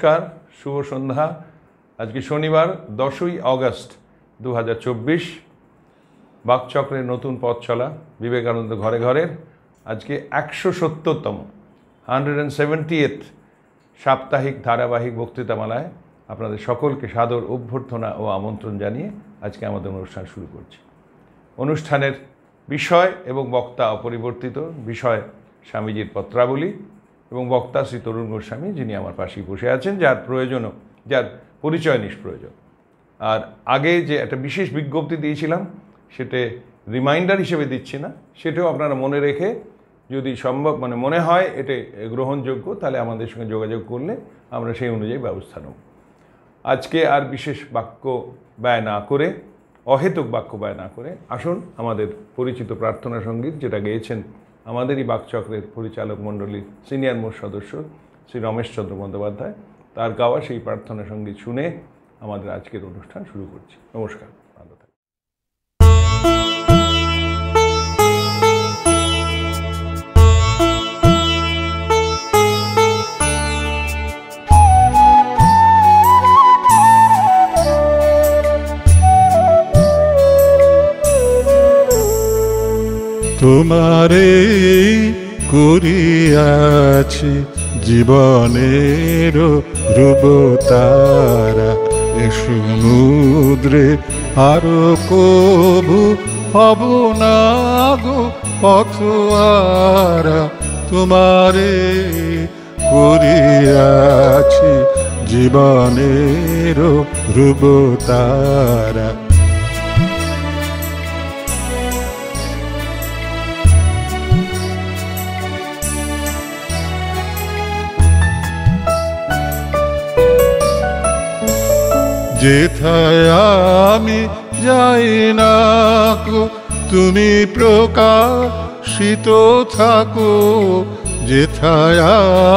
নমস্কার, শুভ সন্ধ্যা। আজকে শনিবার 10ই আগস্ট 2024। বাকচক্রের নতুন পথ চলা বিবেকানন্দ ঘরে ঘরের আজকে 170তম 170th সাপ্তাহিক ধারাবাহিক বক্তৃতামালায় আপনাদের সকলকে সাদর অভ্যর্থনা ও আমন্ত্রণ জানিয়ে আজকে আমাদের অনুষ্ঠান শুরু করছি। অনুষ্ঠানের বিষয় এবং বক্তা অপরিবর্তিত। বিষয় স্বামীজির পত্রাবলী এবং বক্তা শ্রী তরুণ গোস্বামী, যিনি আমার পাশেই বসে আছেন, যার পরিচয় নিষ্প্রয়োজন। আর আগে যে একটা বিশেষ বিজ্ঞপ্তি দিয়েছিলাম সেটা রিমাইন্ডার হিসেবে দিচ্ছি না, সেটাও আপনারা মনে রেখে যদি সম্ভব মনে হয় এটা গ্রহণযোগ্য তাহলে আমাদের সঙ্গে যোগাযোগ করলে আমরা সেই অনুযায়ী ব্যবস্থা নেব। আজকে আর বিশেষ বাক্য ব্যয় না করে, অহেতুক বাক্য ব্যয় না করে আসুন আমাদের পরিচিত প্রার্থনা সঙ্গীত, যেটা গেয়েছেন আমাদেরই বাকচক্রের পরিচালক মণ্ডলীর সিনিয়র মোস্ট সদস্য শ্রী রমেশচন্দ্র বন্দ্যোপাধ্যায়, তার গাওয়া সেই প্রার্থনা সঙ্গীত শুনে আমাদের আজকের অনুষ্ঠান শুরু করছি। নমস্কার, ভালো থাকবেন। তোমারে করিয়াছি জীবনের রূপতারা, এ সমুদ্রে আরো কবু হব না গো পথহারা। তোমারে করিয়াছি জীবনের রূপতারা। যেথায় আমি যাই না গো তুমি প্রকাশিত থাকো, যেথায়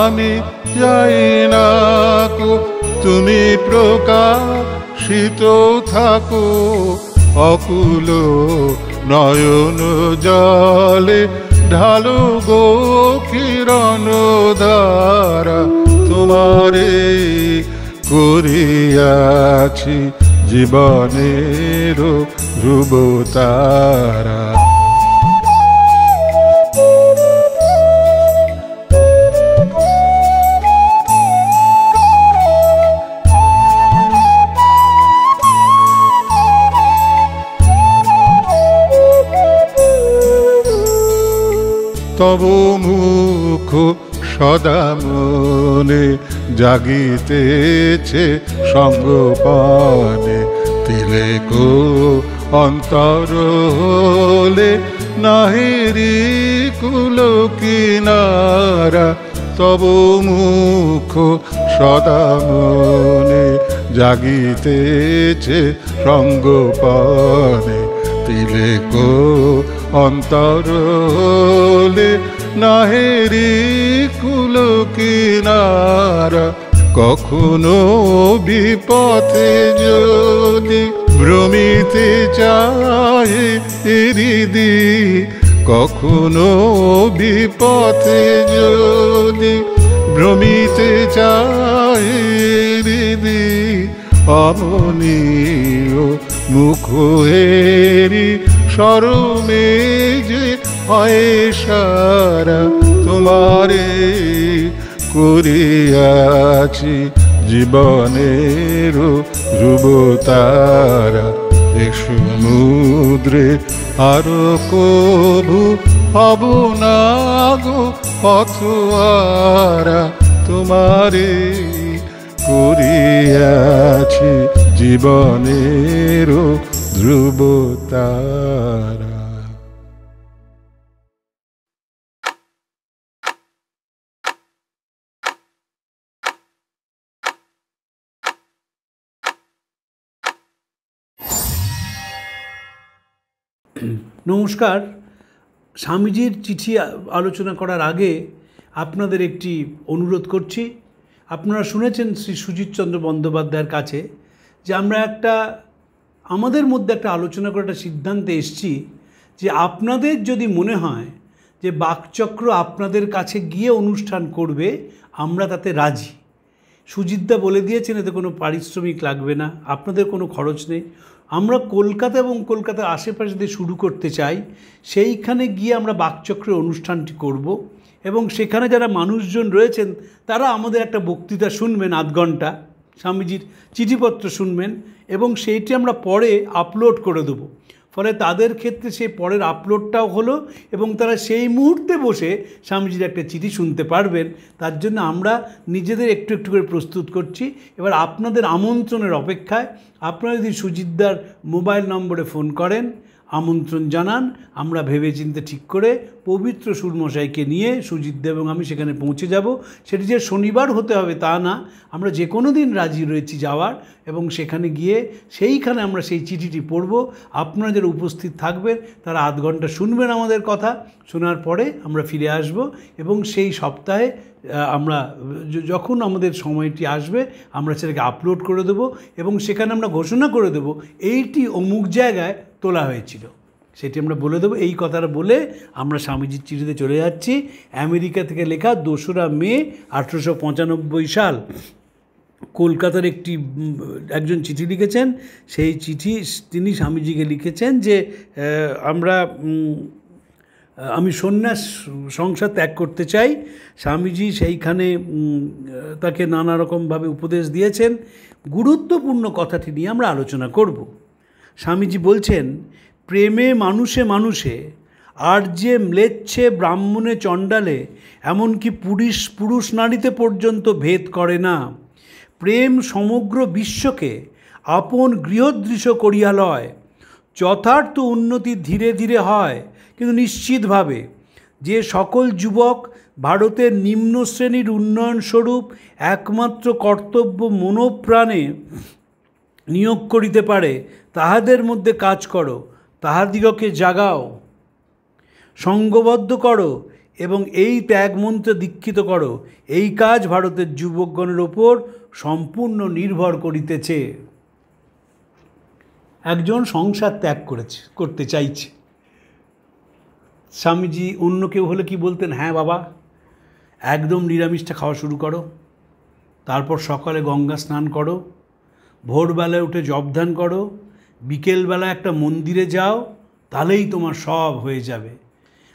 আমি যাই না গো তুমি প্রকাশিত থাকো। অকুল নয়ন জলে ঢালো গো কিরণ ধারা। তোমারে করিয়াছি জীবনের রূপতারা। তব মুখ সদা মনে জাগিতেছে সঙ্গপানে, তিলেকো অন্তর হলে নাহিরি কুল কিনারা। তব মুখ সদা মনে জাগিতেছে সঙ্গপানে, তিলেকো অন্তর হলে নাহেরি কুল কিনারা। কখনো বিপথে যদি ভ্রমিতে চায় হৃদি, কখনো বিপথে যদি ভ্রমিতে চায় হৃদি, অমনীয় মুখ হেরি শরমে যে হয় সারা। তোমারে করিয়াছি জীবনের রূপতারা, এ সমুদ্রে আরো কবু হব না গো পথহারা। তোমারে করিয়াছি জীবনের ধ্রুবতারা। নমস্কার। স্বামীজির চিঠি আলোচনা করার আগে আপনাদের একটি অনুরোধ করছি। আপনারা শুনেছেন শ্রী সুজিতচন্দ্র বন্দ্যোপাধ্যায়ের কাছে যে আমরা আমাদের মধ্যে একটা আলোচনা করে একটা সিদ্ধান্তে এসেছি যে আপনাদের যদি মনে হয় যে বাকচক্র আপনাদের কাছে গিয়ে অনুষ্ঠান করবে, আমরা তাতে রাজি। সুজিতদা বলে দিয়েছেন এতে কোনো পারিশ্রমিক লাগবে না, আপনাদের কোনো খরচ নেই। আমরা কলকাতা এবং কলকাতার আশেপাশে দিয়ে শুরু করতে চাই, সেইখানে গিয়ে আমরা বাকচক্রের অনুষ্ঠানটি করব এবং সেখানে যারা মানুষজন রয়েছেন তারা আমাদের একটা বক্তৃতা শুনবেন, আধ ঘন্টা স্বামীজির চিঠিপত্র শুনবেন এবং সেইটি আমরা পরে আপলোড করে দেবো। ফলে তাদের ক্ষেত্রে সেই পরের আপলোডটাও হলো এবং তারা সেই মুহূর্তে বসে স্বামীজির একটা চিঠি শুনতে পারবেন। তার জন্য আমরা নিজেদের একটু একটু করে প্রস্তুত করছি। এবার আপনাদের আমন্ত্রণের অপেক্ষায়, আপনারা যদি সুজিতদার মোবাইল নম্বরে ফোন করেন, আমন্ত্রণ জানান, আমরা ভেবেচিন্তে ঠিক করে পবিত্র সুরমশাইকে নিয়ে সুজিতদা এবং আমি সেখানে পৌঁছে যাব। সেটি যে শনিবার হতে হবে তা না, আমরা যে কোনো দিন রাজি রয়েছি যাওয়ার এবং সেখানে গিয়ে সেইখানে আমরা সেই চিঠিটি পড়ব। আপনারা যারা উপস্থিত থাকবেন তারা আধ ঘন্টা শুনবেন আমাদের কথা, শোনার পরে আমরা ফিরে আসব এবং সেই সপ্তাহে আমরা যখন আমাদের সময়টি আসবে আমরা সেটাকে আপলোড করে দেবো এবং সেখানে আমরা ঘোষণা করে দেবো এইটি অমুক জায়গায় তোলা হয়েছিল, সেটি আমরা বলে দেবো। এই কথাটা বলে আমরা স্বামীজির চিঠিতে চলে যাচ্ছি। আমেরিকা থেকে লেখা 2রা মে 1895 সাল, কলকাতার একজন চিঠি লিখেছেন। সেই চিঠি তিনি স্বামীজিকে লিখেছেন যে আমি সন্ন্যাস সংসার ত্যাগ করতে চাই। স্বামীজি সেইখানে তাকে নানা রকমভাবে উপদেশ দিয়েছেন। গুরুত্বপূর্ণ কথাটি নিয়ে আমরা আলোচনা করব। স্বামীজি বলছেন, প্রেমে মানুষে মানুষে আর যে ম্লেচ্ছে ব্রাহ্মণে চণ্ডালে এমনকি পুরুষ নারীতে পর্যন্ত ভেদ করে না। প্রেম সমগ্র বিশ্বকে আপন গৃহদৃশ্য করিয়া লয়। যথার্থ উন্নতি ধীরে ধীরে হয়, কিন্তু নিশ্চিতভাবে যে সকল যুবক ভারতের নিম্ন শ্রেণীর উন্নয়নস্বরূপ একমাত্র কর্তব্য মনোপ্রাণে নিয়োগ করিতে পারে, তাহাদের মধ্যে কাজ করো, তাহাদিগকে জাগাও, সঙ্গবদ্ধ করো এবং এই ত্যাগমন্ত্রে দীক্ষিত করো। এই কাজ ভারতের যুবকগণের ওপর সম্পূর্ণ নির্ভর করিতেছে। একজন সংসার ত্যাগ করতে চাইছে। স্বামীজি অন্য কেউ হলে কি বলতেন? হ্যাঁ বাবা, একদম নিরামিষটা খাওয়া শুরু করো, তারপর সকালে গঙ্গা স্নান করো, ভোরবেলায় উঠে জপধ্যান করো, বিকেলবেলা একটা মন্দিরে যাও, তাহলেই তোমার সব হয়ে যাবে।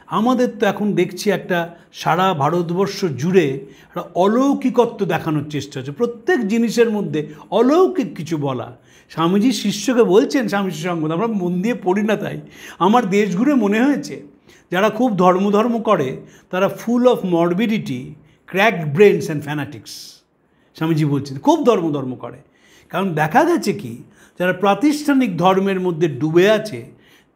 আমাদের তো এখন দেখছি একটা সারা ভারতবর্ষ জুড়ে একটা অলৌকিকত্ব দেখানোর চেষ্টা হচ্ছে, প্রত্যেক জিনিসের মধ্যে অলৌকিক কিছু বলা। স্বামীজি শিষ্যকে বলছেন, স্বামী সঙ্গত আমরা মন দিয়ে পড়ি না, তাই আমার দেশ ঘুরে মনে হয়েছে যারা খুব ধর্ম করে তারা full of morbidity, cracked brains and fanatics. Swamiji বলছেন খুব ধর্ম করে, কারণ দেখা গেছে কি যারা প্রাতিষ্ঠানিক ধর্মের মধ্যে ডুবে আছে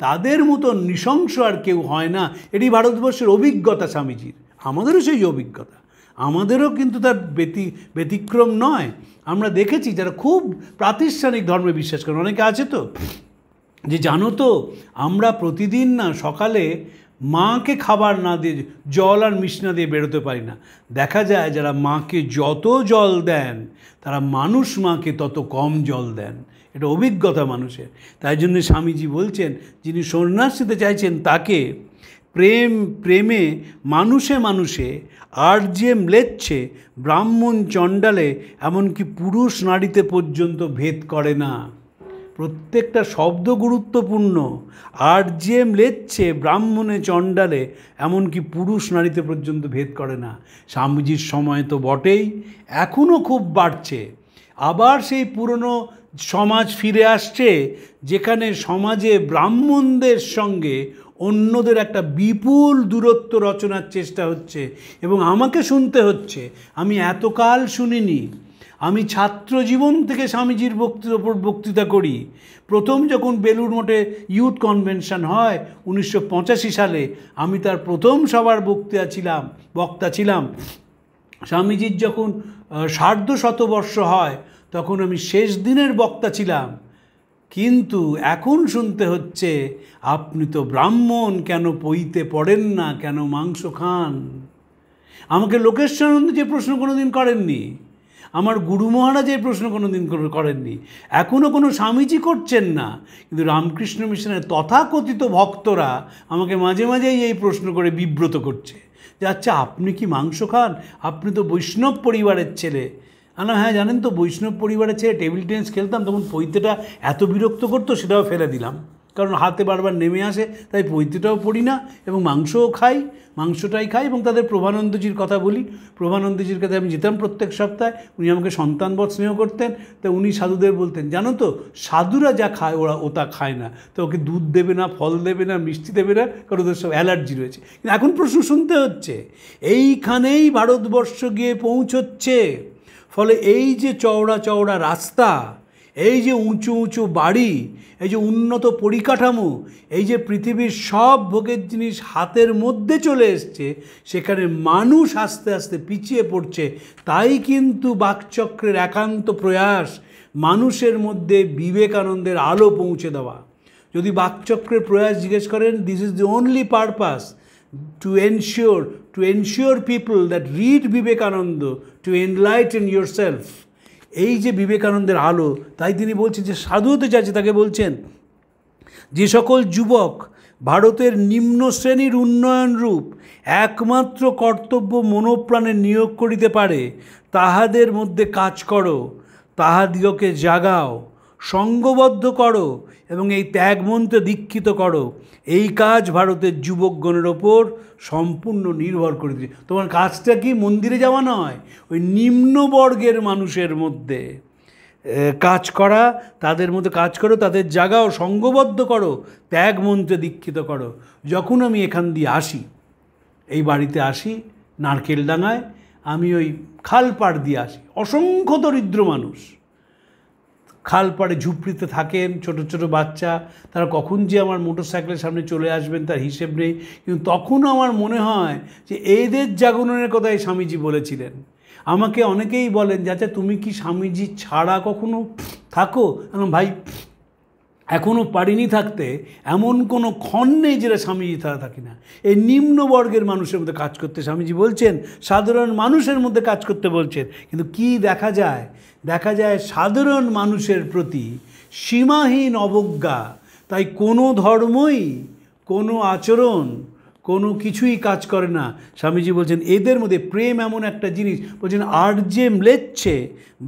তাদের মতো নৃশংস আর কেউ হয় না। এটি ভারতবর্ষের অভিজ্ঞতা স্বামীজির, আমাদেরও সেই অভিজ্ঞতা, আমাদেরও কিন্তু তার ব্যতিক্রম নয়। আমরা দেখেছি যারা খুব প্রাতিষ্ঠানিক ধর্মে বিশ্বাস করেন, অনেকে আছে তো যে জানো তো আমরা প্রতিদিন না সকালে মাকে খাবার না দিয়ে জল আর মিষ্টি না দিয়ে বেরোতে পারি না। দেখা যায় যারা মাকে যত জল দেন তারা মানুষ মাকে তত কম জল দেন, এটা অভিজ্ঞতা মানুষের। তাই জন্য স্বামীজি বলছেন যিনি সন্ন্যাস নিতে চাইছেন তাকে প্রেমে মানুষে মানুষে আর যে ম্লেচ্ছে ব্রাহ্মণ চণ্ডালে এমনকি পুরুষ নারীতে পর্যন্ত ভেদ করে না। প্রত্যেকটা শব্দ গুরুত্বপূর্ণ। আর যে ম্লেচ্ছে ব্রাহ্মণে চণ্ডালে এমনকি পুরুষ নারীতে পর্যন্ত ভেদ করে না। স্বামীজির সময় তো বটেই, এখনও খুব বাড়ছে। আবার সেই পুরনো সমাজ ফিরে আসছে যেখানে সমাজে ব্রাহ্মণদের সঙ্গে অন্যদের একটা বিপুল দূরত্ব রচনার চেষ্টা হচ্ছে এবং আমাকে শুনতে হচ্ছে। আমি এতকাল শুনিনি। আমি ছাত্র জীবন থেকে স্বামীজির বক্তৃতা করি। প্রথম যখন বেলুর মঠে ইউথ কনভেনশন হয় 1985 সালে, আমি তার প্রথম সভার বক্তা ছিলাম। স্বামীজির যখন 150 হয় তখন আমি শেষ দিনের বক্তা ছিলাম। কিন্তু এখন শুনতে হচ্ছে আপনি তো ব্রাহ্মণ, কেন পইতে পড়েন না, কেন মাংস খান? আমাকে লোকেশ্বরানন্দ যে প্রশ্ন কোনো দিন করেননি, আমার গুরু মহারাজ এই প্রশ্ন কোনো দিন করেননি, এখনও কোনো স্বামীজি করছেন না। কিন্তু রামকৃষ্ণ মিশনের তথাকথিত ভক্তরা আমাকে মাঝে মাঝেই এই প্রশ্ন করে বিব্রত করছে যে আচ্ছা আপনি কি মাংস খান? আপনি তো বৈষ্ণব পরিবারের ছেলে। না, হ্যাঁ জানেন তো, বৈষ্ণব পরিবারে ছেড়ে টেবিল টেনিস খেলতাম, তখন পৈতেটা এত বিরক্ত করতো সেটাও ফেলে দিলাম, কারণ হাতে বারবার নেমে আসে, তাই পৈতেটাও পড়ি না, এবং মাংসটাই খাই। এবং তাদের প্রভানন্দজির কথা বলি, প্রভানন্দজির কাছে আমি যেতাম প্রত্যেক সপ্তাহে, উনি আমাকে সন্তানবৎ স্নেহ করতেন। তো উনি সাধুদের বলতেন, জানো তো সাধুরা যা খায় ও তা খায় না, তো ওকে দুধ দেবে না, ফল দেবে না, মিষ্টি দেবে না, কারণ ওদের সব অ্যালার্জি রয়েছে। কিন্তু এখন প্রশ্ন শুনতে হচ্ছে, এইখানেই ভারতবর্ষ গিয়ে পৌঁছচ্ছে। ফলে এই যে চওড়া চওড়া রাস্তা, এই যে উঁচু উঁচু বাড়ি, এই যে উন্নত পরিকাঠামো, এই যে পৃথিবীর সব ভোগের জিনিস হাতের মধ্যে চলে এসছে, সেখানে মানুষ আস্তে আস্তে পিছিয়ে পড়ছে। তাই কিন্তু বাকচক্রের একান্ত প্রয়াস মানুষের মধ্যে বিবেকানন্দের আলো পৌঁছে দেওয়া। যদি বাকচক্রের প্রয়াস জিজ্ঞেস করেন, this is the only purpose, to ensure people that read Vivekananda to enlighten yourself. এই যে বিবেকানন্দের আলো, তাই তিনি বলছেন যে সাধু হতে চাইছে, তাকে বলছেন যে সকল যুবক ভারতের নিম্ন শ্রেণীর উন্নয়ন রূপ একমাত্র কর্তব্য মনোপ্রাণে নিয়োগ করিতে পারে, তাহাদের মধ্যে কাজ করো, তাহাদিগকে জাগাও, সঙ্গবদ্ধ করো এবং এই ত্যাগমন্ত্রে দীক্ষিত করো। এই কাজ ভারতের যুবকগণের ওপর সম্পূর্ণ নির্ভর করে দিচ্ছে। তোমার কাজটা কি মন্দিরে যাওয়া নয়, ওই নিম্নবর্গের মানুষের মধ্যে কাজ করা, তাদের মধ্যে কাজ করো, তাদের জাগাও, সঙ্গবদ্ধ করো, ত্যাগমন্ত্রে দীক্ষিত করো। যখন আমি এখান দিয়ে আসি, এই বাড়িতে আসি নারকেলডাঙায়, আমি ওই খালপাড় দিয়ে আসি, অসংখ্য দরিদ্র মানুষ খালপাড়ে ঝুপড়িতে থাকেন, ছোট ছোট বাচ্চা, তারা কখন যে আমার মোটরসাইকেলের সামনে চলে আসবেন তার হিসেব নেই। কিন্তু তখনও আমার মনে হয় যে এদের জাগরণের কথাই স্বামীজি বলেছিলেন। আমাকে অনেকেই বলেন যে আচ্ছা তুমি কি স্বামীজি ছাড়া কখনো থাকো? ভাই এখনও পারিনি থাকতে, এমন কোনো ক্ষণ নেই যেটা স্বামীজি ছাড়া থাকি না। এই নিম্নবর্গের মানুষের মধ্যে কাজ করতে স্বামীজি বলছেন, সাধারণ মানুষের মধ্যে কাজ করতে বলছেন। কিন্তু কি দেখা যায় সাধারণ মানুষের প্রতি সীমাহীন অবজ্ঞা। তাই কোনো ধর্মই, কোনো আচরণ, কোনো কিছুই কাজ করে না। স্বামীজি বলছেন এদের মধ্যে প্রেম এমন একটা জিনিস, বলছেন আর্যে ম্লেচ্ছে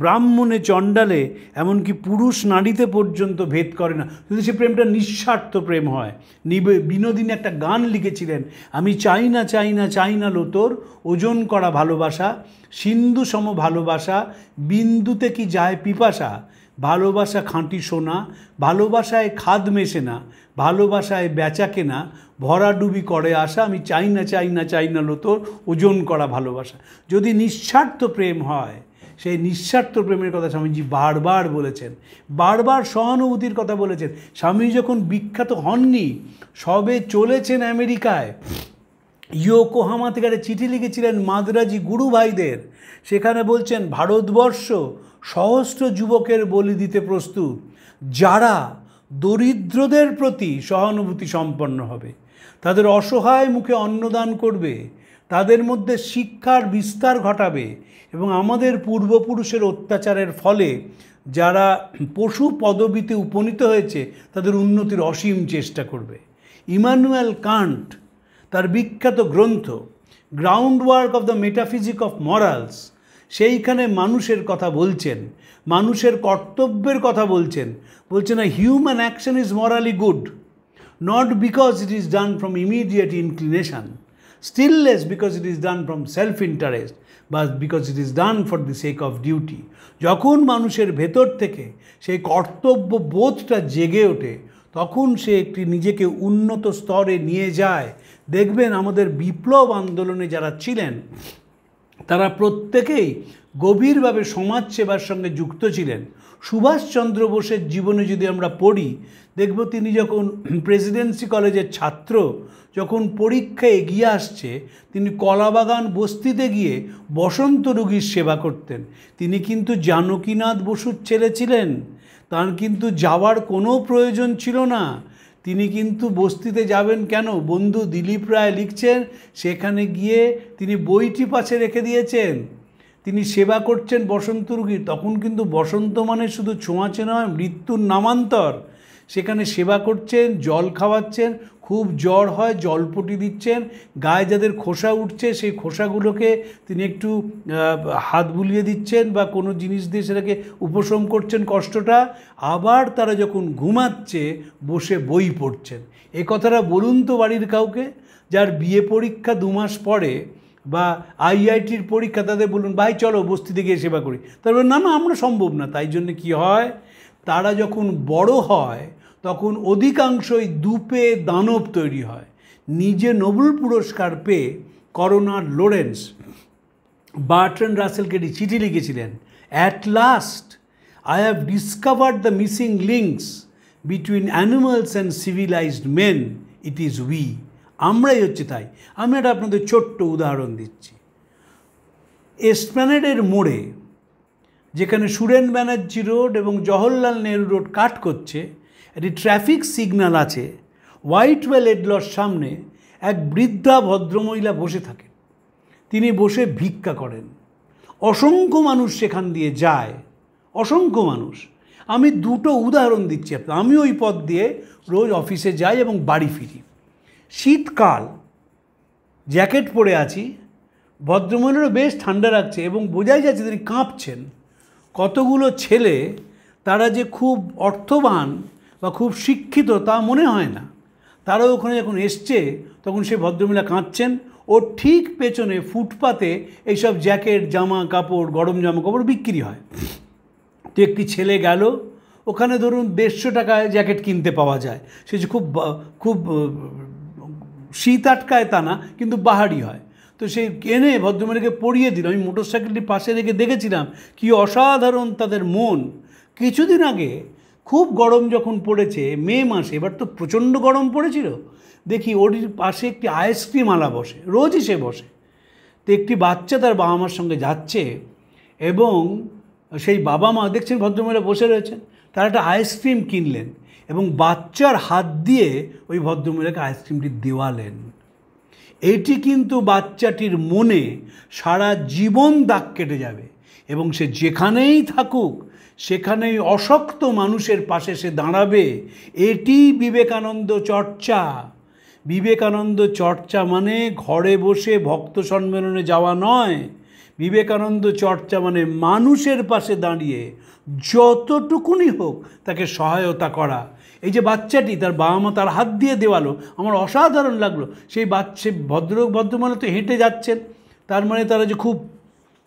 ব্রাহ্মণে চণ্ডালে, এমনকি পুরুষ নারীতে পর্যন্ত ভেদ করে না, যদি সে প্রেমটা নিঃস্বার্থ প্রেম হয়। বিনোদিনী একটা গান লিখেছিলেন, আমি চাই না লো তোর ওজন করা ভালোবাসা, সিন্ধু সম ভালোবাসা, বিন্দুতে কি যায় পিপাসা, ভালোবাসা খাঁটি সোনা, ভালোবাসায় খাদ মেশে না, ভালোবাসায় বেচা কেনা, ভরাডুবি করে আসা, আমি চাই না লো তোর ওজন করা ভালোবাসা। যদি নিঃস্বার্থ প্রেম হয়, সেই নিঃস্বার্থ প্রেমের কথা স্বামীজি বারবার বলেছেন, বারবার সহানুভূতির কথা বলেছেন। স্বামী যখন বিখ্যাত হননি, সবে চলেছেন আমেরিকায়, ইয়োকোহামা থেকে একটা চিঠি লিখেছিলেন মাদ্রাজি গুরু ভাইদের, সেখানে বলছেন ভারতবর্ষ সহস্র যুবকের বলি দিতে প্রস্তুত, যারা দরিদ্রদের প্রতি সহানুভূতি সম্পন্ন হবে, তাদের অসহায় মুখে অন্নদান করবে, তাদের মধ্যে শিক্ষার বিস্তার ঘটাবে এবং আমাদের পূর্বপুরুষের অত্যাচারের ফলে যারা পশু পদবীতে উপনীত হয়েছে তাদের উন্নতির অসীম চেষ্টা করবে। ইমানুয়েল কান্ট তার বিখ্যাত গ্রন্থ groundwork of the metaphysic of morals, সেইখানে মানুষের কথা বলছেন, মানুষের কর্তব্যের কথা বলছেন। A human action is morally good, not because it is done from immediate inclination, still less because it is done from self-interest, but because it is done for the sake of duty. যখন মানুষের ভেতর থেকে সেই কর্তব্য বোধটা জেগে ওঠে, তখন সে একটি নিজেকে উন্নত স্তরে নিয়ে যায়। দেখবেন আমাদের বিপ্লব আন্দোলনে যারা ছিলেন তারা প্রত্যেকেই গভীরভাবে সমাজসেবার সঙ্গে যুক্ত ছিলেন। সুভাষচন্দ্র বোসের জীবনে যদি আমরা পড়ি, দেখব তিনি যখন প্রেসিডেন্সি কলেজের ছাত্র, যখন পরীক্ষা এগিয়ে আসছে, তিনি কলাবাগান বস্তিতে গিয়ে বসন্ত রোগীর সেবা করতেন। তিনি কিন্তু জানকীনাথ বসুর ছেলে ছিলেন, তার কিন্তু যাওয়ার কোনো প্রয়োজন ছিল না। তিনি কিন্তু বস্তিতে যাবেন কেন? বন্ধু দিলীপ রায় লিখছেন, সেখানে গিয়ে তিনি বইটি পাশে রেখে দিয়েছেন, তিনি সেবা করছেন বসন্ত রোগীর। তখন কিন্তু বসন্ত মানে শুধু ছোঁয়াচে নয়, মৃত্যুর নামান্তর। সেখানে সেবা করছেন, জল খাওয়াচ্ছেন, খুব জ্বর হয় জলপটি দিচ্ছেন, গায়ে যাদের খোসা উঠছে সেই খোসাগুলোকে তিনি একটু হাত বুলিয়ে দিচ্ছেন বা কোনো জিনিস দিয়ে সেটাকে উপশম করছেন কষ্টটা। আবার তারা যখন ঘুমাচ্ছে বসে বই পড়ছেন। এ কথাটা বলুন তো বাড়ির কাউকে, যার বিয়ে পরীক্ষা 2 মাস পরে বা আইআইটির পরীক্ষা, তাদের বলুন ভাই চলো বস্তিতে গিয়ে সেবা করি, তারপরে না না আমরা সম্ভব না। তাই জন্য কি হয়, তারা যখন বড় হয় তখন অধিকাংশই দুপে দানব তৈরি হয়। নিজে নোবেল পুরস্কার পেয়ে করোনার লরেন্স বার্ট্রান্ড রাসেলকে চিঠি লিখেছিলেন, at last I have discovered the missing links between animals and civilised men, it is we. আমরাই হচ্ছে তাই। আমি একটা আপনাদের ছোট্ট উদাহরণ দিচ্ছি। এসপ্ল্যানেডের মোড়ে যেখানে সুরেন ব্যানার্জি রোড এবং জওহরলাল নেহরু রোড কাট করছে, একটি ট্রাফিক সিগন্যাল আছে। হোয়াইটওয়েল এডলর সামনে এক বৃদ্ধা ভদ্রমহিলা বসে থাকেন। তিনি বসে ভিক্ষা করেন। অসংখ্য মানুষ সেখান দিয়ে যায়, অসংখ্য মানুষ। আমি 2টো উদাহরণ দিচ্ছি আপনার। আমি ওই পথ দিয়ে রোজ অফিসে যাই এবং বাড়ি ফিরি। শীতকাল, জ্যাকেট পরে আছি, ভদ্রমহিলারও বেশ ঠান্ডা লাগছে এবং বোঝাই যাচ্ছে তিনি কাঁপছেন। কতগুলো ছেলে, তারা যে খুব অর্থবান বা খুব শিক্ষিত তা মনে হয় না, তারা ওখানে যখন এসছে তখন সে ভদ্রমহিলা কাঁদছেন। ওর ঠিক পেছনে ফুটপাতে এইসব জ্যাকেট, জামা কাপড়, গরম জামা কাপড় বিক্রি হয়। তো একটি ছেলে গেল, ওখানে ধরুন 150 টাকায় জ্যাকেট কিনতে পাওয়া যায়। সে যে খুব খুব শীত আটকায় তা না, কিন্তু বাহারি হয়। তো সে এনে ভদ্রমহিলাকে পরিয়ে দিল। আমি মোটরসাইকেলটি পাশে রেখে দেখেছিলাম কি অসাধারণ তাদের মন। কিছুদিন আগে খুব গরম যখন পড়েছে, মে মাসে, এবার তো প্রচণ্ড গরম পড়েছিল, দেখি ওর পাশে একটি আইসক্রিম আলা বসে, রোজই সে বসে। তো একটি বাচ্চা তার বাবা মার সঙ্গে যাচ্ছে এবং সেই বাবা মা দেখছেন ভদ্রমহিলা বসে রয়েছেন, তারা একটা আইসক্রিম কিনলেন এবং বাচ্চার হাত দিয়ে ওই ভদ্রমহিলাকে আইসক্রিমটি দেওয়ালেন। এটি কিন্তু বাচ্চাটির মনে সারা জীবন দাগ কেটে যাবে এবং সে যেখানেই থাকুক সেখানেই অশক্ত মানুষের পাশে সে দাঁড়াবে। এটি বিবেকানন্দ চর্চা। বিবেকানন্দ চর্চা মানে ঘরে বসে ভক্ত সম্মেলনে যাওয়া নয়। বিবেকানন্দ চর্চা মানে মানুষের পাশে দাঁড়িয়ে যতটুকুনি হোক তাকে সহায়তা করা। এই যে বাচ্চাটি, তার বাবা মা তার হাত দিয়ে দেওয়ালো, আমার অসাধারণ লাগলো। সেই ভদ্রমহিলা তো হেঁটে যাচ্ছেন, তার মানে তারা যে খুব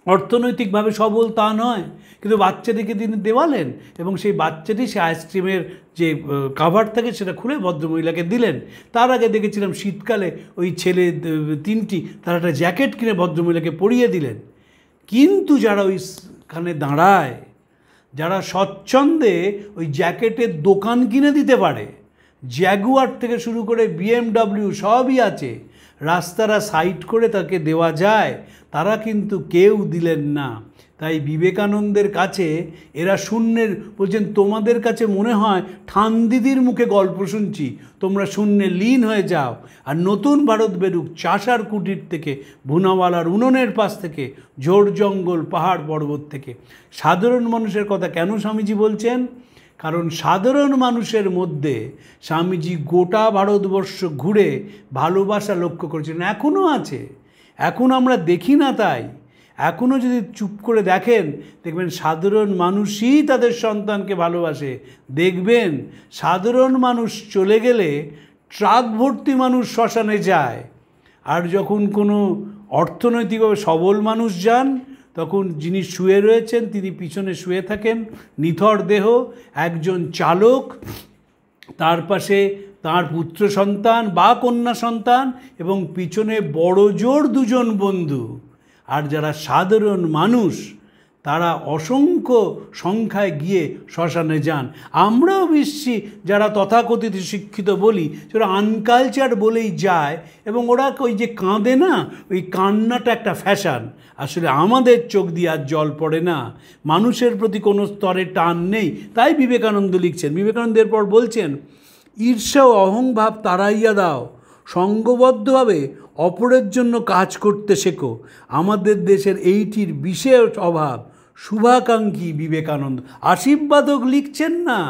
অর্থনৈতিকভাবে সবল তা নয়, কিন্তু বাচ্চাটিকে তিনি দেওয়ালেন এবং সেই বাচ্চাটি সে আইসক্রিমের যে কাভার থাকে সেটা খুলে ভদ্রমহিলাকে দিলেন। তার আগে দেখেছিলাম শীতকালে ওই ছেলে 3টি তারা একটা জ্যাকেট কিনে ভদ্রমহিলাকে পরিয়ে দিলেন। কিন্তু যারা ওইখানে দাঁড়ায়, যারা স্বচ্ছন্দে ওই জ্যাকেটের দোকান কিনে দিতে পারে, জ্যাগুয়ার থেকে শুরু করে BMW সবই আছে, রাস্তারা সাইড করে তাকে দেওয়া যায়, তারা কিন্তু কেউ দিলেন না। তাই বিবেকানন্দের কাছে এরা শূন্যের, বলছেন তোমাদের কাছে মনে হয় ঠান দিদির মুখে গল্প শুনছি, তোমরা শূন্যে লীন হয়ে যাও। আর নতুন ভারত বেরুক চাষার কুটির থেকে, ভুনাওয়ালার উনুনের পাশ থেকে, ঝোড় জঙ্গল পাহাড় পর্বত থেকে। সাধারণ মানুষের কথা কেন স্বামীজি বলছেন? কারণ সাধারণ মানুষের মধ্যে স্বামীজি গোটা ভারতবর্ষ ঘুরে ভালোবাসা লক্ষ্য করেছিলেন, এখনও আছে। এখন আমরা দেখি না, তাই এখনও যদি চুপ করে দেখেন দেখবেন সাধারণ মানুষই তাদের সন্তানকে ভালোবাসে। দেখবেন সাধারণ মানুষ চলে গেলে ট্রাক ভর্তি মানুষ শ্মশানে যায়, আর যখন কোনো অর্থনৈতিকভাবে সবল মানুষ যান তখন যিনি শুয়ে রয়েছেন তিনি পিছনে শুয়ে থাকেন, নিথর দেহ, একজন চালক, তার পাশে তার পুত্র সন্তান বা কন্যা সন্তান এবং পিছনে বড় জোর 2 জন বন্ধু। আর যারা সাধারণ মানুষ তারা অসংখ্য সংখ্যায় গিয়ে শ্মশানে যান। আমরাও বিশ্ছি যারা তথাকথিত শিক্ষিত বলি, সেটা আনকালচার বলেই যায় এবং ওরা ওই যে কাঁদে না, ওই কান্নাটা একটা ফ্যাশন। আসলে আমাদের চোখ দিয়ে আর জল পড়ে না, মানুষের প্রতি কোনো স্তরে টান নেই। তাই বিবেকানন্দ লিখছেন, বিবেকানন্দ এরপর বলছেন, ঈর্ষা ও অহংভাব তাড়াইয়া দাও, সঙ্গবদ্ধভাবে অপরের জন্য কাজ করতে শেখো। আমাদের দেশের এইটির বিশেষ অভাব। শুভাকাঙ্ক্ষী বিবেকানন্দ। আশীর্বাদক লিখছেন না,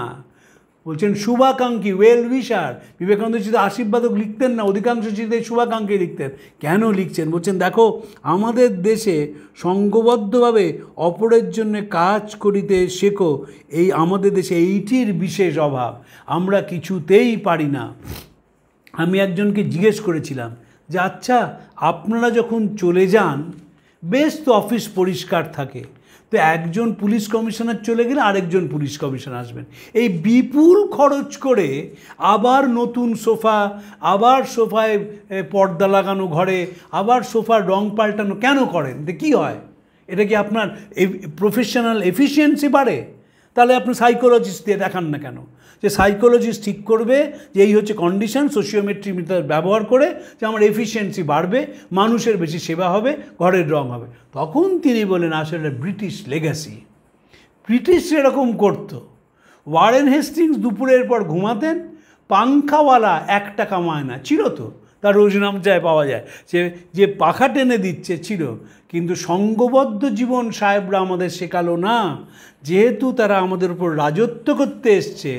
বলছেন শুভাকাঙ্ক্ষী, ওয়েল উইশার। বিবেকানন্দ চিঠিতে আশীর্বাদক লিখতেন না, অধিকাংশ চিঠিতে শুভাকাঙ্ক্ষী লিখতেন। কেন লিখছেন? বলছেন দেখো, আমাদের দেশে সংঘবদ্ধভাবে অপরের জন্য কাজ করিতে শেখো। এই আমাদের দেশে এইটির বিশেষ অভাব, আমরা কিছুতেই পারি না। আমি একজনকে জিজ্ঞেস করেছিলাম যে আচ্ছা, আপনারা যখন চলে যান বেশ তো অফিস পরিষ্কার থাকে, তো একজন পুলিশ কমিশনার চলে গেলে আরেকজন পুলিশ কমিশনার আসবেন, এই বিপুল খরচ করে আবার নতুন সোফা, আবার সোফায় পর্দা লাগানো ঘরে, আবার সোফার রং পাল্টানো কেন করেন? কী হয়? এটা কি আপনার প্রফেশনাল এফিসিয়েন্সি বাড়ে? তাহলে আপনি সাইকোলজিস্ট দিয়ে দেখান না কেন? যে সাইকোলজিস্ট ঠিক করবে যে এই হচ্ছে কন্ডিশন, সোশিওমেট্রি মিটার ব্যবহার করে যে আমার এফিসিয়েন্সি বাড়বে, মানুষের বেশি সেবা হবে, ঘরের রং হবে। তখন তিনি বলেন আসলে ব্রিটিশ লেগাসি, ব্রিটিশ এরকম করতো। ওয়ারেন হেস্টিংস দুপুরের পর ঘুমাতেন, পাংখাওয়ালা 1 টাকা মায়না ছিল, তো তার রোজনাম চায় পাওয়া যায়, যে পাখা টেনে দিচ্ছে ছিল। কিন্তু সঙ্গবদ্ধ জীবন সাহেবরা আমাদের শেখালো না। যেহেতু তারা আমাদের উপর রাজত্ব করতে এসছে,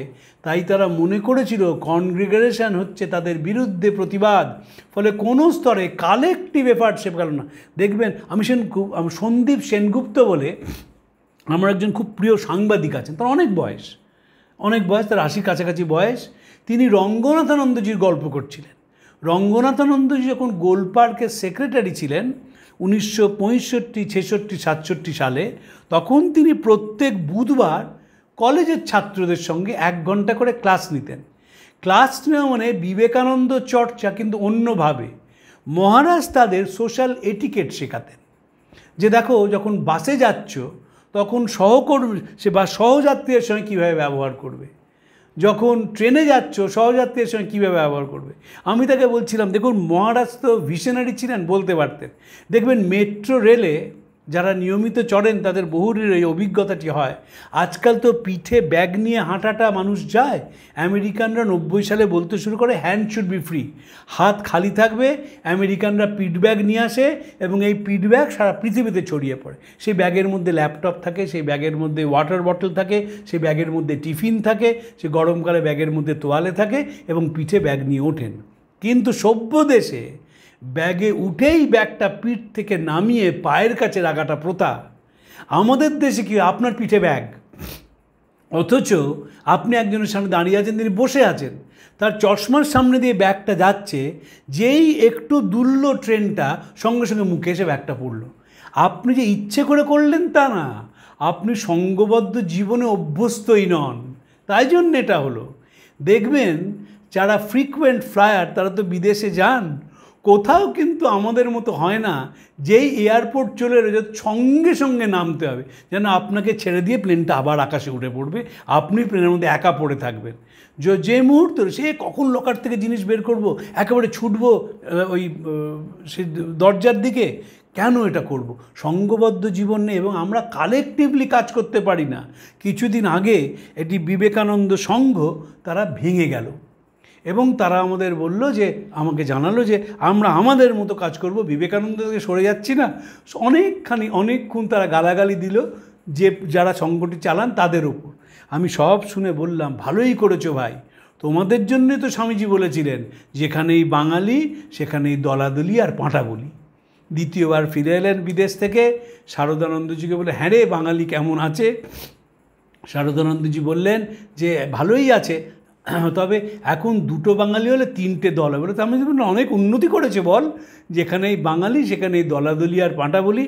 তাই তারা মনে করেছিল কনগ্রিগেশন হচ্ছে তাদের বিরুদ্ধে প্রতিবাদ। ফলে কোনো স্তরে কালেকটিভ এফার্ট শেখালো না। দেখবেন, আমি সন্দীপ সেনগুপ্ত বলে আমার একজন খুব প্রিয় সাংবাদিক আছেন, তার অনেক বয়স, তার 80 কাছাকাছি বয়স। তিনি রঙ্গনাথানন্দজির গল্প করছিলেন। রঙ্গনাথানন্দজি যখন গোলপার্কের সেক্রেটারি ছিলেন 1965, 66, 67 সালে, তখন তিনি প্রত্যেক বুধবার কলেজের ছাত্রদের সঙ্গে 1 ঘন্টা করে ক্লাস নিতেন। ক্লাস নেওয়া মানে বিবেকানন্দ চর্চা, কিন্তু অন্যভাবে। মহারাজ তাদের সোশ্যাল এটিকেট শেখাতেন, যে দেখো যখন বাসে যাচ্ছ তখন সহকর্মী বা সহযাত্রীদের সঙ্গে কীভাবে ব্যবহার করবে, যখন ট্রেনে যাচ্ছ সহযাত্রীদের সঙ্গে কীভাবে ব্যবহার করবে। আমি তাকে বলছিলাম, দেখুন মহারাজ তো ভিশনারি ছিলেন, বলতে পারতেন। দেখবেন মেট্রো রেলে যারা নিয়মিত চড়েন তাদের বহুরের এই অভিজ্ঞতাটি হয়। আজকাল তো পিঠে ব্যাগ নিয়ে হাঁটাটা মানুষ যায়। আমেরিকানরা 90 সালে বলতে শুরু করে হ্যান্ড শুড বি ফ্রি, হাত খালি থাকবে। আমেরিকানরা পিঠ ব্যাগ নিয়ে আসে এবং এই পিঠ ব্যাগ সারা পৃথিবীতে ছড়িয়ে পড়ে। সেই ব্যাগের মধ্যে ল্যাপটপ থাকে, সেই ব্যাগের মধ্যে ওয়াটার বটল থাকে, সেই ব্যাগের মধ্যে টিফিন থাকে, সে গরমকালে ব্যাগের মধ্যে তোয়ালে থাকে এবং পিঠে ব্যাগ নিয়ে ওঠেন। কিন্তু সভ্য দেশে ব্যাগে উঠেই ব্যাগটা পিঠ থেকে নামিয়ে পায়ের কাছে রাখাটা প্রথা। আমাদের দেশে কি আপনার পিঠে ব্যাগ, অথচ আপনি একজনের সামনে দাঁড়িয়ে আছেন, তিনি বসে আছেন, তার চশমার সামনে দিয়ে ব্যাগটা যাচ্ছে, যেই একটু দুলল ট্রেনটা সঙ্গে সঙ্গে মুখে এসে ব্যাগটা পড়ল। আপনি যে ইচ্ছে করে করলেন তা না, আপনি সঙ্গবদ্ধ জীবনে অভ্যস্তই নন, তাই জন্য এটা হলো। দেখবেন যারা ফ্রিকুয়েন্ট ফ্লায়ার তারা তো বিদেশে যান, কোথাও কিন্তু আমাদের মতো হয় না যেই এয়ারপোর্ট চলে এলে সঙ্গে সঙ্গে নামতে হবে, যেন আপনাকে ছেড়ে দিয়ে প্লেনটা আবার আকাশে উঠে পড়বে, আপনি প্লেনের মধ্যে একা পড়ে থাকবেন। যে মুহূর্তে সে কখন লকার থেকে জিনিস বের করব, একেবারে ছুটবো ওই সে দরজার দিকে, কেন এটা করব? সঙ্গবদ্ধ জীবন নেই এবং আমরা কালেকটিভলি কাজ করতে পারি না। কিছুদিন আগে এটি বিবেকানন্দ সংঘ তারা ভেঙে গেল এবং তারা আমাদের বলল যে, আমাকে জানালো যে আমরা আমাদের মতো কাজ করব, বিবেকানন্দ থেকে সরে যাচ্ছি না। অনেকক্ষণ তারা গালাগালি দিল যে যারা সংগঠনটি চালান তাদের ওপর। আমি সব শুনে বললাম, ভালোই করেছো ভাই, তোমাদের জন্যে তো স্বামীজি বলেছিলেন যেখানেই বাঙালি সেখানেই দলাদলি আর পাঁটা বলি। দ্বিতীয়বার ফিরে এলেন বিদেশ থেকে, শারদানন্দজিকে বলে, হ্যাঁ রে বাঙালি কেমন আছে? শারদানন্দজি বললেন যে ভালোই আছে, তবে এখন 2 বাঙালি হলে 3টে দল হবে। তো আমি বললাম অনেক উন্নতি করেছে বল, যেখানেই বাঙালি সেখানেই দলাদলি আর পাঁটা বলি।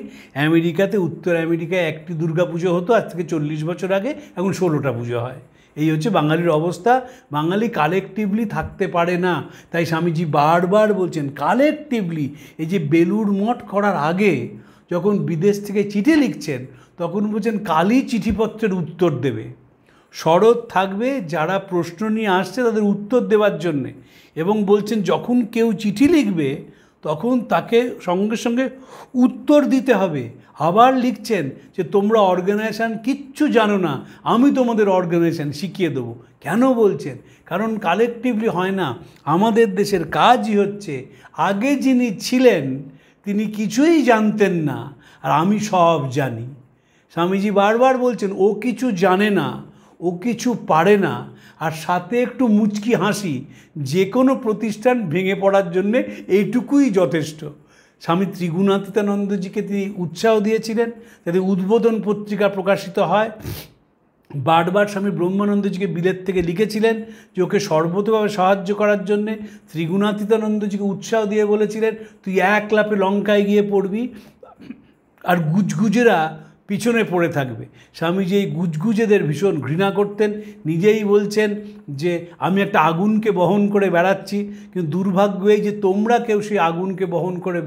আমেরিকাতে, উত্তর আমেরিকায় একটি দুর্গা পুজো হতো আজ থেকে 40 বছর আগে, এখন 16টা পুজো হয়। এই হচ্ছে বাঙালির অবস্থা। বাঙালি কালেকটিভলি থাকতে পারে না, তাই স্বামীজি বারবার বলছেন কালেকটিভলি। এই যে বেলুড় মঠ করার আগে যখন বিদেশ থেকে চিঠি লিখছেন তখন বলছেন কালই চিঠিপত্রের উত্তর দেবে, শরৎ থাকবে যারা প্রশ্ন নিয়ে আসছে তাদের উত্তর দেওয়ার জন্যে, এবং বলছেন যখন কেউ চিঠি লিখবে তখন তাকে সঙ্গে সঙ্গে উত্তর দিতে হবে। আবার লিখছেন যে তোমরা অর্গানাইজেশন কিচ্ছু জানো না, আমি তোমাদের অর্গানাইজেশন শিখিয়ে দেবো। কেন বলছেন? কারণ কালেকটিভলি হয় না। আমাদের দেশের কাজই হচ্ছে আগে যিনি ছিলেন তিনি কিছুই জানতেন না আর আমি সব জানি। স্বামীজি বারবার বলছেন ও কিছু জানে না, ও ও কিছু পারে না, আর সাথে একটু মুচকি হাসি যে কোনো প্রতিষ্ঠান ভেঙে পড়ার জন্যে এইটুকুই যথেষ্ট। স্বামী ত্রিগুণাতীতানন্দজিকে তিনি উৎসাহ দিয়েছিলেন যাতে উদ্বোধন পত্রিকা প্রকাশিত হয়। বারবার স্বামী ব্রহ্মানন্দজিকে বিলেত থেকে লিখেছিলেন যে ওকে সর্বতভাবে সাহায্য করার জন্যে। ত্রিগুণাতীতানন্দজিকে উৎসাহ দিয়ে বলেছিলেন তুই এক লাফে লঙ্কায় গিয়ে পড়বি, আর গুজগুজেরা পিছনে পড়ে থাকবে। স্বামীজি এই গুজগুজেদের ভীষণ ঘৃণা করতেন। নিজেই বলছেন যে আমি একটা আগুনকে বহন করে বেড়াচ্ছি, কিন্তু দুর্ভাগ্য এই যে তোমরা কেউ সেই আগুনকে বহন করে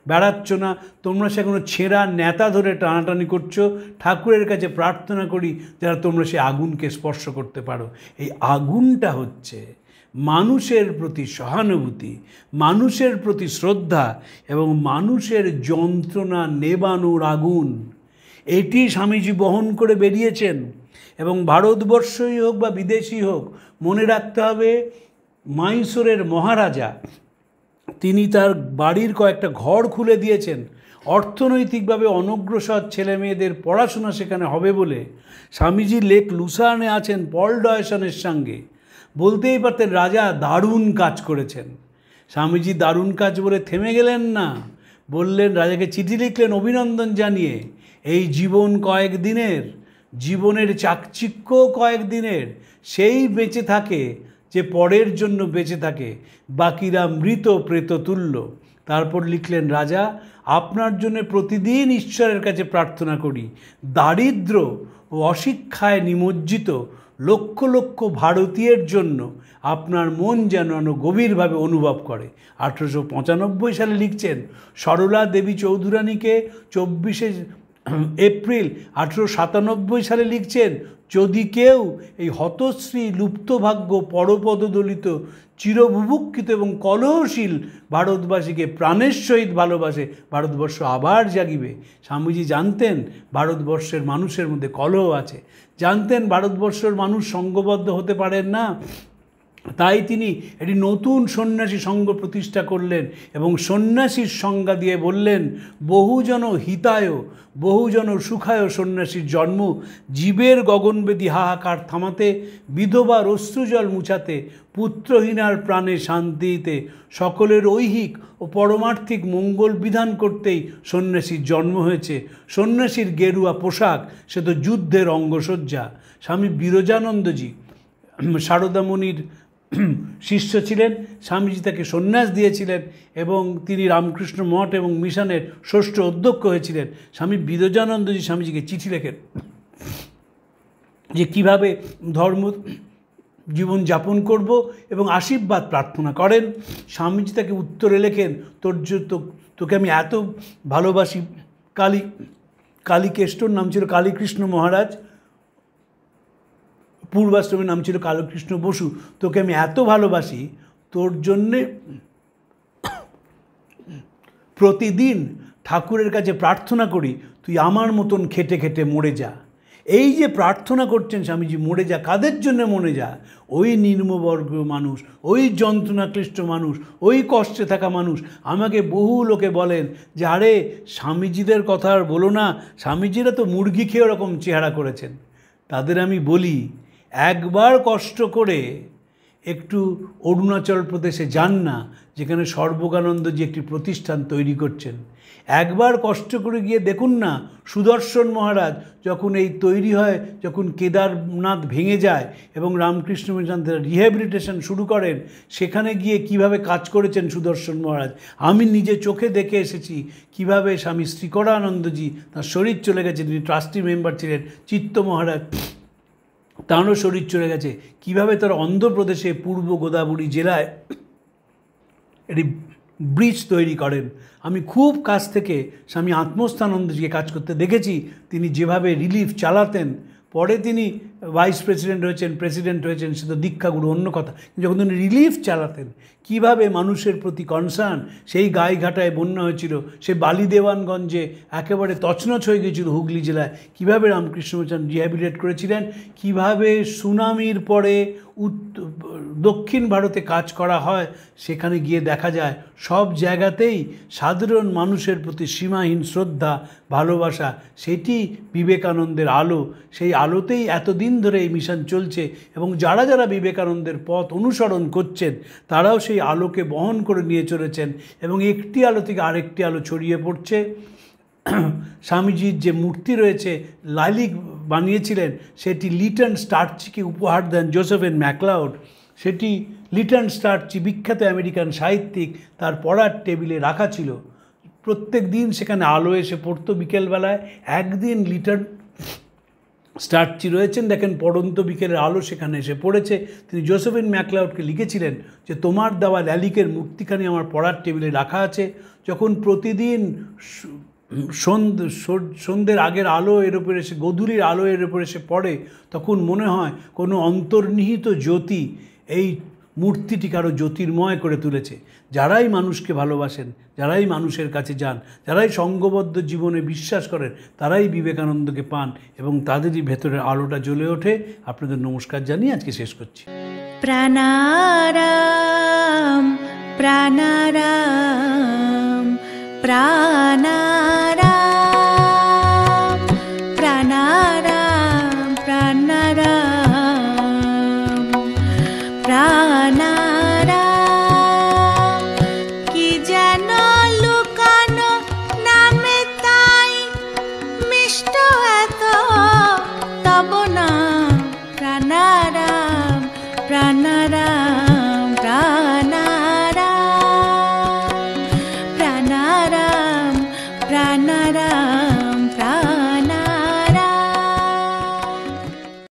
বেড়াচ্ছ না, তোমরা সে কোনো ছেঁড়া নেতা ধরে টানাটানি করছো। ঠাকুরের কাছে প্রার্থনা করি যারা তোমরা সেই আগুনকে স্পর্শ করতে পারো। এই আগুনটা হচ্ছে মানুষের প্রতি সহানুভূতি, মানুষের প্রতি শ্রদ্ধা এবং মানুষের যন্ত্রণা নেবানোর আগুন। এটি স্বামীজি বহন করে বেরিয়েছেন। এবং ভারতবর্ষই হোক বা বিদেশি হোক, মনে রাখতে হবে মাইসোরের মহারাজা তিনি তার বাড়ির কয়েকটা ঘর খুলে দিয়েছেন অর্থনৈতিকভাবে অনগ্রসর ছেলে মেয়েদের পড়াশোনা সেখানে হবে বলে। স্বামীজি লেক লুসার্নে আছেন পল ডয়সনের সঙ্গে, বলতেই পারতেন রাজা দারুণ কাজ করেছেন। স্বামীজি দারুণ কাজ বলে থেমে গেলেন না, বললেন, রাজাকে চিঠি লিখলেন অভিনন্দন জানিয়ে, এই জীবন কয়েকদিনের, জীবনের চাকচিক্য কয়েকদিনের, সেই বেঁচে থাকে যে পরের জন্য বেঁচে থাকে, বাকিরা মৃত প্রেত তুল্য। তারপর লিখলেন, রাজা আপনার জন্য প্রতিদিন ঈশ্বরের কাছে প্রার্থনা করি, দারিদ্র ও অশিক্ষায় নিমজ্জিত লক্ষ লক্ষ ভারতীয়ের জন্য আপনার মন যেন গভীরভাবে অনুভব করে। 1895 সালে লিখছেন। সরলা দেবী চৌধুরানীকে 24শে এপ্রিল 1897 সালে লিখছেন, যদি কেউ এই হতশ্রী লুপ্তভাগ্য পরপদদলিত চিরবুভুক্ষিত এবং কলহশীল ভারতবাসীকে প্রাণের সহিত ভালোবাসে, ভারতবর্ষ আবার জাগিবে। স্বামীজি জানতেন ভারতবর্ষের মানুষের মধ্যে কলহ আছে, জানতেন ভারতবর্ষের মানুষ সঙ্ঘবদ্ধ হতে পারেন না, তাই তিনি একটি নতুন সন্ন্যাসী সংঘ প্রতিষ্ঠা করলেন এবং সন্ন্যাসীর সংজ্ঞা দিয়ে বললেন, বহুজন হিতায় বহুজন সুখায় সন্ন্যাসীর জন্ম, জীবের গগনবেদী হাহাকার থামাতে, বিধবার অশ্রুজল মুছাতে, পুত্রহীনার প্রাণে শান্তিতে, সকলের ঐহিক ও পরমার্থিক মঙ্গল বিধান করতেই সন্ন্যাসীর জন্ম হয়েছে। সন্ন্যাসীর গেরুয়া পোশাক সে তো যুদ্ধের অঙ্গসজ্জা। স্বামী বিরজানন্দজি সারদামণির শিষ্য ছিলেন। স্বামীজি তাকে সন্ন্যাস দিয়েছিলেন এবং তিনি রামকৃষ্ণ মঠ এবং মিশনের ষষ্ঠ অধ্যক্ষ হয়েছিলেন। স্বামী বিরজানন্দজি স্বামীজিকে চিঠি লেখেন যে কীভাবে ধর্ম জীবন যাপন করব এবং আশীর্বাদ প্রার্থনা করেন। স্বামীজি তাকে উত্তরে লেখেন, তোকে আমি এত ভালোবাসি। কালীকেষ্টর নাম ছিল কালীকৃষ্ণ মহারাজ, পূর্বাশ্রমের নাম ছিল কালীকৃষ্ণ বসু। তোকে আমি এত ভালোবাসি, তোর জন্যে প্রতিদিন ঠাকুরের কাছে প্রার্থনা করি তুই আমার মতন খেটে খেটে মরে যা। এই যে প্রার্থনা করছেন স্বামীজি, মরে যা, কাদের জন্য মরে যা? ওই নিম্নবর্গ মানুষ, ওই যন্ত্রণাক্লিষ্ট মানুষ, ওই কষ্টে থাকা মানুষ। আমাকে বহু লোকে বলেন যে আরে স্বামীজিদের কথা আর বলো না, স্বামীজিরা তো মুরগি খেয়ে ওরকম চেহারা করেছেন। তাদের আমি বলি, একবার কষ্ট করে একটু অরুণাচল প্রদেশে যান না, যেখানে সর্বজ্ঞানন্দজি একটি প্রতিষ্ঠান তৈরি করছেন। একবার কষ্ট করে গিয়ে দেখুন না, সুদর্শন মহারাজ যখন এই তৈরি হয়, যখন কেদারনাথ ভেঙে যায় এবং রামকৃষ্ণ মিশন রিহ্যাবিলিটেশন শুরু করেন, সেখানে গিয়ে কিভাবে কাজ করেছেন সুদর্শন মহারাজ। আমি নিজে চোখে দেখে এসেছি কিভাবে স্বামী শ্রীকরানন্দজি, তার শরীর চলে গেছে, তিনি ট্রাস্টি মেম্বার ছিলেন, চিত্ত মহারাজ তাঁরও শরীর চলে গেছে, কীভাবে তারা অন্ধ্রপ্রদেশে পূর্ব গোদাবরী জেলায় একটি ব্রিজ তৈরি করেন। আমি খুব কাছ থেকে স্বামী আত্মস্থানন্দজিকে কাজ করতে দেখেছি। তিনি যেভাবে রিলিফ চালাতেন, পরে তিনি ভাইস প্রেসিডেন্ট হয়েছেন, প্রেসিডেন্ট হয়েছেন, সে তো দীক্ষাগুরু অন্য কথা। যখন তিনি রিলিফ চালাতেন, কিভাবে মানুষের প্রতি কনসার্ন, সেই গাইঘাটায় বন্যা হয়েছিল, সে বালিদেওয়ানগঞ্জে একেবারে তছনছ হয়ে গিয়েছিল হুগলি জেলায়, কিভাবে রামকৃষ্ণ মিশন রিহ্যাবিলিটেট করেছিলেন, কিভাবে সুনামির পরে দক্ষিণ ভারতে কাজ করা হয়, সেখানে গিয়ে দেখা যায় সব জায়গাতেই সাধারণ মানুষের প্রতি সীমাহীন শ্রদ্ধা, ভালোবাসা, সেটি বিবেকানন্দের আলো। সেই আলোতেই এতদিন ধরে এই মিশন চলছে এবং যারা যারা বিবেকানন্দের পথ অনুসরণ করছেন তারাও সেই আলোকে বহন করে নিয়ে চলেছেন এবং একটি আলো থেকে আরেকটি আলো ছড়িয়ে পড়ছে। স্বামীজির যে মূর্তি রয়েছে, লালিক বানিয়েছিলেন, সেটি লিটন স্টার্চিকে উপহার দেন জোসেফিন ম্যাকলাউড। সেটি লিটন স্টার্চি, বিখ্যাত আমেরিকান সাহিত্যিক, তার পড়ার টেবিলে রাখা ছিল। প্রত্যেক দিন সেখানে আলো এসে পড়তো বিকেলবেলায়। একদিন লিটন স্টার্চি রয়েছেন, দেখেন পড়ন্ত বিকেলের আলো সেখানে এসে পড়েছে। তিনি জোসেফিন ম্যাকলাউডকে লিখেছিলেন যে তোমার দেওয়া ল্যালিকের মূর্তিখানি আমার পড়ার টেবিলে রাখা আছে। যখন প্রতিদিন সন্ধ্যের আগের আলো এর উপর এসে, গোধূলির আলো এর উপর এসে পড়ে, তখন মনে হয় কোনো অন্তর্নিহিত জ্যোতি এই মূর্তিটিকে আরও জ্যোতির্ময় করে তুলেছে। যারাই মানুষকে ভালোবাসেন, যারাই মানুষের কাছে যান, যারাই সঙ্গবদ্ধ জীবনে বিশ্বাস করেন, তারাই বিবেকানন্দকে পান এবং তাদেরই ভেতরের আলোটা জ্বলে ওঠে। আপনাদের নমস্কার জানিয়ে আজকে শেষ করছি। প্রাণারাম প্রাণারাম প্রাণারাম প্রাণারাম প্রাণারাম প্রাণারাম কি যেন